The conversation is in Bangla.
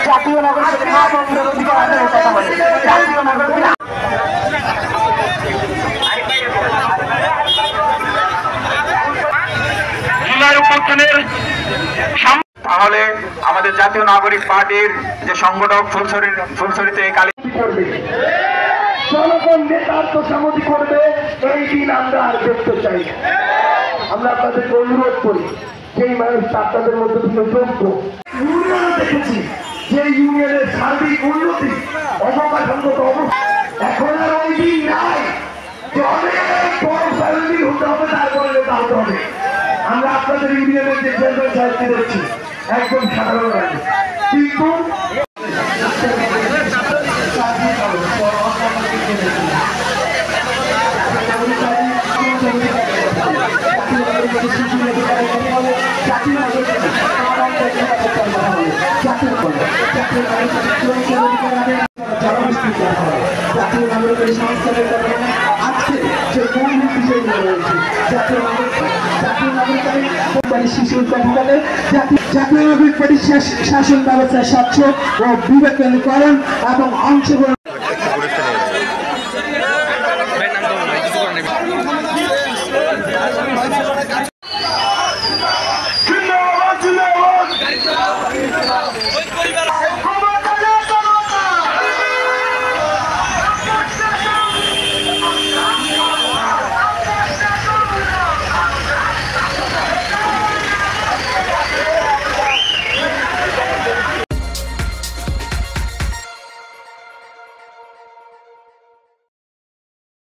জাতীয় নাগরিক তাহলে আমাদের জাতীয় নাগরিক পার্টির যে সংগঠক ফুলছড়িতে কালী করবে, জনগণ নেতার তোষামতি করবে, এই দিন আমরা আর দেখতে চাই। আমরা আপনাদেরকে অনুরোধ করি, সেই মানুষ আপনাদের মধ্যে থেকে যোগ্য ইউনিয়ন দেখেছি, যে ইউনিয়নের সার্বিক উন্নতি অবকাঠামোগত অবস্থা এখন আর ওই দিন নাই যে অনেক বড় ফ্যামিলি হতে হবে, তারপরে নেতা হতে হবে। আমরা আপনাদের ইউনিয়নের যে চেয়ারম্যান সাহেবকে দেখছি একদম সাধারণ রাখি, কিন্তু জাতীয় নাগরিকের সংস্কারের কারণে আজকে যে মূল বিষয়গুলো রয়েছে, জাতীয় নাগরিক শিশুর কর্মকালে জাতীয় নাগরিক পার্টির শাসন ব্যবস্থা স্বচ্ছ ও বিবেচনাকরণ এবং অংশগ্রহণ